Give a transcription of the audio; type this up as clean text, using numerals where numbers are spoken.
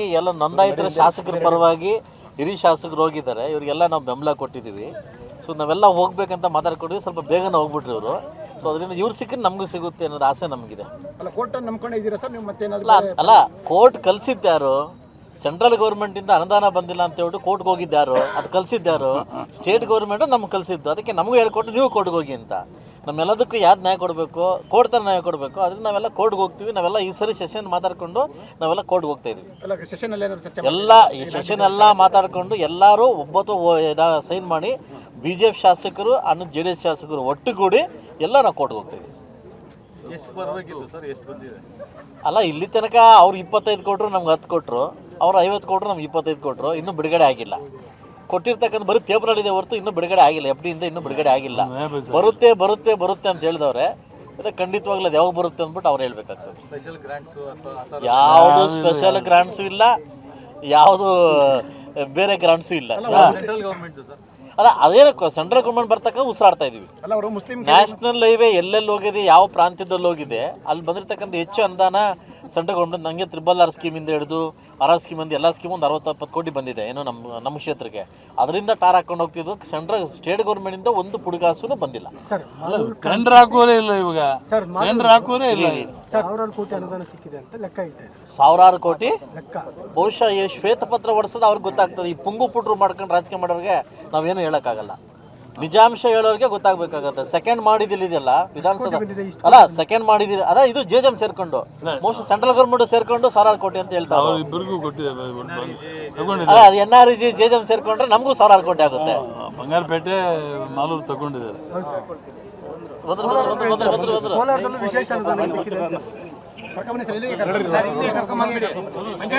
ಎಲ್ಲ ನೋಂದಾಯಿತರ ಶಾಸಕರ ಪರವಾಗಿ ಹಿರಿಯ ಶಾಸಕರು ಹೋಗಿದ್ದಾರೆ. ಇವರಿಗೆಲ್ಲ ನಾವು ಬೆಂಬಲ ಕೊಟ್ಟಿದ್ದೀವಿ. ಸೊ ನಾವೆಲ್ಲ ಹೋಗ್ಬೇಕಂತ ಮಾತಾಡ್ಕೊಂಡಿವಿ. ಸ್ವಲ್ಪ ಬೇಗನೆ ಹೋಗ್ಬಿಟ್ರಿ ಇವರು. ಸೊ ಅದರಿಂದ ಇವ್ರು ಸಿಕ್ಕರೆ ನಮಗೂ ಸಿಗುತ್ತೆ ಅನ್ನೋದು ಆಸೆ ನಮಗಿದೆ. ಅಲ್ಲ ಕೋರ್ಟ್ ನಂಬ್ಕೊಂಡಿದ್ದೀರಾ ಸರ್ ನೀವು ಮತ್ತೇನಾದ್ರು? ಅಲ್ಲ ಕೋರ್ಟ್ ಕಲ್ಸಿದ್ಯಾರು? ಸೆಂಟ್ರಲ್ ಗೌರ್ಮೆಂಟಿಂದ ಅನುದಾನ ಬಂದಿಲ್ಲ ಅಂತ ಹೇಳ್ಬಿಟ್ಟು ಕೋರ್ಟ್ಗೆ ಹೋಗಿದ್ದಾರು. ಅದು ಕಲ್ಸಿದ್ದಾರು ಸ್ಟೇಟ್ ಗೌರ್ಮೆಂಟ್ ನಮ್ಗೆ ಕಲ್ಸಿದ್ದು. ಅದಕ್ಕೆ ನಮಗೂ ಹೇಳ್ಕೊಟ್ಟು ನೀವು ಕೋರ್ಟ್ಗೆ ಹೋಗಿ ಅಂತ. ನಮ್ಮೆಲ್ಲದಕ್ಕೂ ಯಾವ್ದು ನ್ಯಾಯ ಕೊಡಬೇಕು, ಕೋರ್ಟ್ ತರ ನ್ಯಾಯ ಕೊಡಬೇಕು. ಅದರಿಂದ ನಾವೆಲ್ಲ ಕೋರ್ಟ್ಗೆ ಹೋಗ್ತೀವಿ. ನಾವೆಲ್ಲ ಈ ಸರಿ ಸೆಷನ್ ಮಾತಾಡ್ಕೊಂಡು ನಾವೆಲ್ಲ ಕೋರ್ಟ್ಗೆ ಹೋಗ್ತಾ ಇದ್ವಿ. ಎಲ್ಲ ಈ ಸೆಷನ್ ಎಲ್ಲ ಮಾತಾಡ್ಕೊಂಡು ಎಲ್ಲರೂ ಒಬ್ಬತ್ತು ಸೈನ್ ಮಾಡಿ BJP ಶಾಸಕರು ಅನ್ನೋ JDS ಶಾಸಕರು ಒಟ್ಟುಗೂಡಿ ಎಲ್ಲ ನಾವು ಕೋರ್ಟ್ಗೆ ಹೋಗ್ತಾ ಇದ್ವಿ. ಅಲ್ಲ ಇಲ್ಲಿ ತನಕ ಅವ್ರು 25 ಕೊಟ್ಟರು, ನಮ್ಗೆ 10 ಕೊಟ್ಟರು. ಅವ್ರು 50 ಕೊಟ್ಟರು, ನಮ್ಗೆ 25 ಕೊಟ್ಟರು. ಇನ್ನೂ ಬಿಡುಗಡೆ ಆಗಿಲ್ಲ. ಕೊಟ್ಟಿರ್ತಕ್ಕಂಥ ಬರೀ ಪೇಪರಲ್ಲಿದೆ ಹೊರತು ಇನ್ನೂ ಬಿಡುಗಡೆ ಆಗಿಲ್ಲ. FD ಇನ್ನೂ ಬಿಡುಗಡೆ ಆಗಿಲ್ಲ. ಬರುತ್ತೆ ಬರುತ್ತೆ ಬರುತ್ತೆ ಅಂತ ಹೇಳಿದವ್ರೆ. ಅದೇ ಖಂಡಿತವಾಗ್ಲೂ ಅದು ಯಾವಾಗ ಬರುತ್ತೆ ಅಂದ್ಬಿಟ್ಟು ಅವ್ರು ಹೇಳ್ಬೇಕಾಗ್ತದೆ. ಯಾವುದು ಸ್ಪೆಷಲ್ ಗ್ರಾಂಟ್ಸು ಇಲ್ಲ, ಯಾವುದು ಬೇರೆ ಗ್ರಾಂಟ್ಸು ಇಲ್ಲ. ಅಲ್ಲ ಅದೇನಕ್ಕೆ ಸೆಂಟ್ರಲ್ ಗೌರ್ಮೆಂಟ್ ಬರ್ತಕ್ಕ ಉಸಿರಾಡ್ತಾ ಇದೀವಿ. ನ್ಯಾಷನಲ್ ಹೈವೇ ಎಲ್ಲೆಲ್ಲಿ ಹೋಗಿದೆ, ಯಾವ ಪ್ರಾಂತ್ಯದಲ್ಲಿ ಹೋಗಿದೆ, ಅಲ್ಲಿ ಬಂದಿರತಕ್ಕಂಥ ಹೆಚ್ಚು ಅನುದಾನ ಸೆಂಟ್ರಲ್ ಗೌರ್ಮೆಂಟ್. ನನಗೆ RRR ಸ್ಕೀಮಿಂದ ಹಿಡಿದು RR ಸ್ಕೀಮ್ ಅಂದು ಎಲ್ಲ ಸ್ಕೀಮ್ ಒಂದು 60-70 ಕೋಟಿ ಬಂದಿದೆ ಏನೋ ನಮ್ಮ ಕ್ಷೇತ್ರಕ್ಕೆ. ಅದರಿಂದ ಟಾರ್ ಹಾಕೊಂಡು ಹೋಗ್ತಿದ್ದು. ಸ್ಟೇಟ್ ಗೌರ್ಮೆಂಟಿಂದ ಒಂದು ಪುಡುಗಾಸೂ ಬಂದಿಲ್ಲ. ಟೆಂಡರ್ ಹಾಕೋರೇ ಇಲ್ಲ. ಇವಾಗ ಟೆಂಡರ್ ಹಾಕೋರೇ ಇಲ್ಲ. ಸಾವಿರಾರು ಕೋಟಿ ಅನುದಾನ ಸಿಕ್ಕಿದೆ ಅಂತ ಲೆಕ್ಕ ಇಟ್ಟಿದೆ. ಸಾವಿರಾರು ಕೋಟಿ ಬಹುಶಃ ಈ ಶ್ವೇತಪತ್ರ ಹೊಡಿಸೋದು ಅವ್ರಿಗೆ ಗೊತ್ತಾಗ್ತದೆ. ಈ ಪುಂಗು ಪುಟ್ರು ಮಾಡ್ಕೊಂಡು ರಾಜಕೀಯ ಮಾಡೋರಿಗೆ ನಾವೇನು ಹೇಳೋಕ್ಕಾಗಲ್ಲ. ನಿಜಾಂಶ ಹೇಳೋರಿಗೆ ಗೊತ್ತಾಗಬೇಕಾಗತ್ತೆ. ಸೆಕೆಂಡ್ ಮಾಡಿದಿಲ್ಲ ವಿಧಾನಸಭಾ, ಅಲ್ಲ ಸೆಕೆಂಡ್ ಮಾಡಿದಿಲ್ಲ. ಅದ ಇದು JJM ಸೇರ್ಕೊಂಡು ಮೋಸ್ಟ್ ಸೆಂಟ್ರಲ್ ಗೌರ್ಮೆಂಟ್ ಸೇರ್ಕೊಂಡು 1000 ಕೋಟಿ ಅಂತ ಹೇಳ್ತಾರೆ. ಅದು NRG JJM ಸೇರ್ಕೊಂಡ್ರೆ ನಮಗೂ 1000 ಕೋಟಿ ಆಗುತ್ತೆ. ಬಂಗಾರಪೇಟೆ ಮಾಲೂರು ತಗೊಂಡಿದ್ದಾರೆ. ವಿಶೇಷ ಅನುದಾನ ಸಿಕ್ಕಿದೆ.